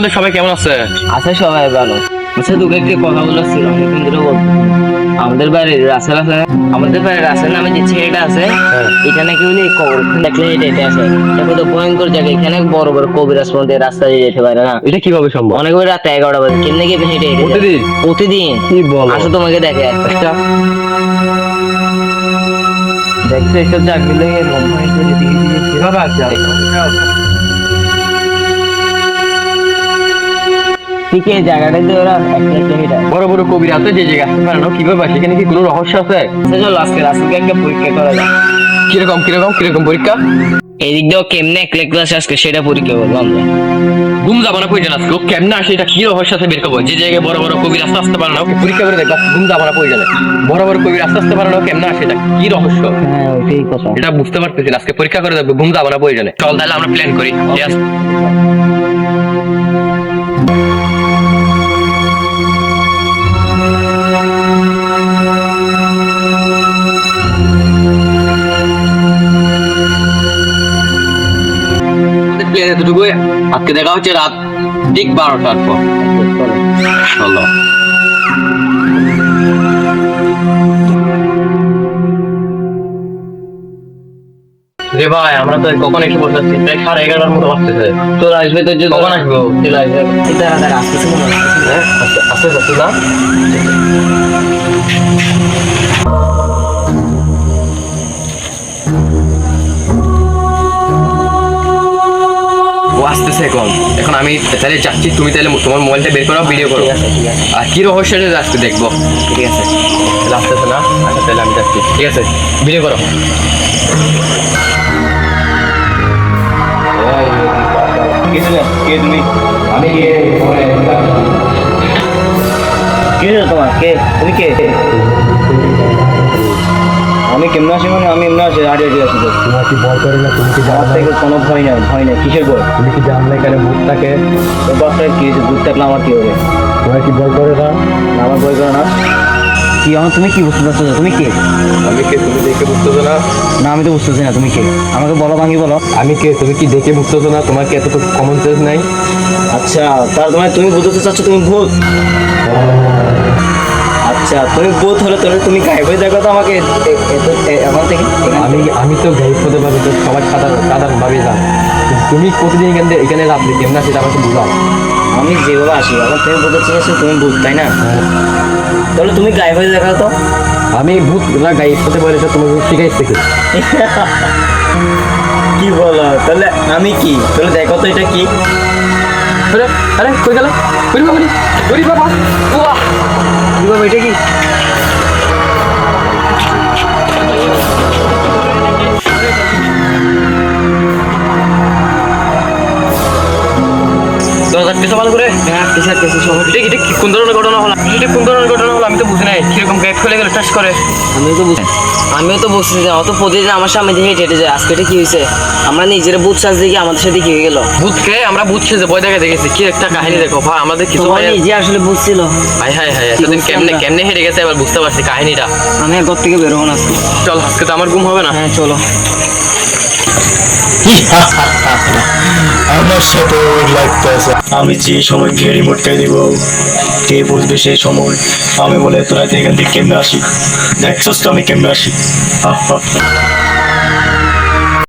বন্ধু সবাই কেমন আছে? আছে সবাই ভালো। আচ্ছা তোকে একটি কথা বলেছিল অনেকদিন ধরে বলতো। আমাদের বাড়ির রাসেল আছে, আমাদের বাড়ির রাসেল নামে যে ছেলেটা আছে, এটা নাকি বলি কবরখানা দেখলে হেঁটে আসে। দেখো তো ভয়ঙ্কর জায়গা, এখানে বড় বড় কবিরাজ মধ্যে রাস্তা দিয়ে যেতে পারে না। এটা কিভাবে সম্ভব? অনেক বড় রাত 11টা বাজে কেমনে গিয়ে হেঁটে হেঁটে প্রতিদিন? প্রতিদিন। কি বলো? আসো তোমাকে দেখে একটা দেখতে এসব জায়গাগুলো কিভাবে আছে? ঠিক এই জায়গাটাতে ওরা একটা একটা হেঁটে বড় বড় কবির আছে যে জায়গা আসতে পারে না, কিভাবে আসে? এখানে কি কোনো রহস্য আছে? চলো আজকে রাসেলকে একটা পরীক্ষা করা যায়। কিরকম কিরকম কিরকম পরীক্ষা? এদিক দিয়েও কেমনে এক ক্লাস আজকে সেটা পরীক্ষা করবো আমরা। ঘুম যাবো না প্রয়োজন আজকে, ও কেমনে আসে এটা কি রহস্য আছে বের করবো। যে জায়গায় বড় বড় কবির আস্তে আসতে পারে না ওকে পরীক্ষা করে দেখবা, ঘুম যাবো না প্রয়োজনে। বড় বড় কবির আস্তে আসতে পারে না, ও কেমনে আসে এটা কি রহস্য? হ্যাঁ ওইটাই কথা। এটা বুঝতে পারতেছি না, আজকে পরীক্ষা করে দেখবো, ঘুম যাবো না প্রয়োজনে। চল তাহলে আমরা প্ল্যান করি। Yes? আমাদের প্ল্যান এতটুকু, আজকে দেখা হচ্ছে রাত ঠিক 12টার পর। চলো। রে ভাই, আমরা তো কখন এসে বসেছি, প্রায় 11:30 মতো বাজতেছে। তোর আসবে তোর যে কখন আসবো? চলে আসবে দাঁড়া দাঁড়া আসতেছে মনে আসতেছে। হ্যাঁ, আস্তে আস্তে না। ও আসতেছে এখন। এখন আমি তাহলে যাচ্ছি, তুমি তাহলে তোমার মোবাইলটা বের করো, ভিডিও করো। ঠিক আছে ঠিক আছে আর কি রহস্য আছে আজকে দেখবো। ঠিক আছে। তাহলে আসতেছে না? আচ্ছা তাহলে আমি যাচ্ছি, ঠিক আছে, ভিডিও করো। কে তুমি? আমি কে? কে তোমার কে? তুমি কে? আমি কেমন আছি মানে আমি এমনি আছি, হারিয়ে দিয়ে আছি। তোমার কি ভয় করে না? তুমি কি আমার জানো থেকে কোনো ভয় নাই, ভয় নাই, কিসের ভয়? তুমি কি জানলে এখানে ভূত থাকে? ওই বাচ্চার কি ভূত থাকলে আমার কি হবে? তোমার কি ভয় করে না? না, আমার ভয় করে না। কি আমার তুমি কি বুঝতে পারছো? তুমি কে? আমি কে তুমি দেখে বুঝতেছো না? না আমি তো বুঝতেছি না তুমি কে, আমাকে বলো ভাঙি বলো। আমি কে তুমি কি দেখে বুঝতেছো না? তোমার কি এতটুকু কমন সেন্স নাই? আচ্ছা তার মানে তুমি বুঝতে চাচ্ছ তুমি ভূত? আচ্ছা তুমি ভূত হলে তাহলে তুমি গায়েব হয়ে দেখো তো আমাকে এখন থেকে আমি তো গাইড হতে পারি, তো সবাই সাধারণ ভাবে যান। তুমি প্রতিদিন এখানে রাত্রে কেমন সেটা আমাকে বুঝাও। আমি যেভাবে আসি এখন তুমি বুঝতে চাচ্ছ তুমি ভূত তাই না? তাহলে তুমি গায়েব হয়ে দেখা তো। আমি ভূত না গাইড হতে পারি, তো তোমাকে শিখাই থেকে। কি বলো? তাহলে আমি কি? তাহলে দেখো তো এটা কি? আরে আরে কই গেল? কই বাবা রে? কই বাবা? ওয়া! কি বাবা এটা কি? দরজা কিছু ভালো করে। হ্যাঁ কিসের কিছু সময়। এটা কি কোন ধরনের ঘটনা হলো? এটা কোন ধরনের ঘটনা হলো আমি তো বুঝি নাই। কিরকম গেট খুলে গেল টাচ করে? আমিও তো বুঝতেছি না, অত প্রতিদিন আমার সামনে দিয়ে হেঁটে হেঁটে যায়, আজকে এটা কি হয়েছে? আমরা নিজেরা বুথ সাজ দেখি আমাদের সাথে কি হয়ে গেল? ভূতকে আমরা ভূত খেয়ে ভয় দেখে দেখেছি। কি একটা কাহিনী দেখো ভাই, আমাদের কিছু তোমার হয়। নিজে আসলে বুঝছিল। হাই হাই হাই, এতদিন কেমনে কেমনে হেরে গেছে এবার বুঝতে পারছি কাহিনীটা। আমি আর ঘর থেকে বেরোবো না আজকে। চল আজকে তো আমার ঘুম হবে না। হ্যাঁ চলো। আমার সাথে লাগতেছে। আমি যে সময় কে রিমোটটা দিব, কে বুঝবে সেই সময়। আমি বলে তোরা এখান থেকে কেমনে আসি, দেখছস তো আমি কেমনে আসি।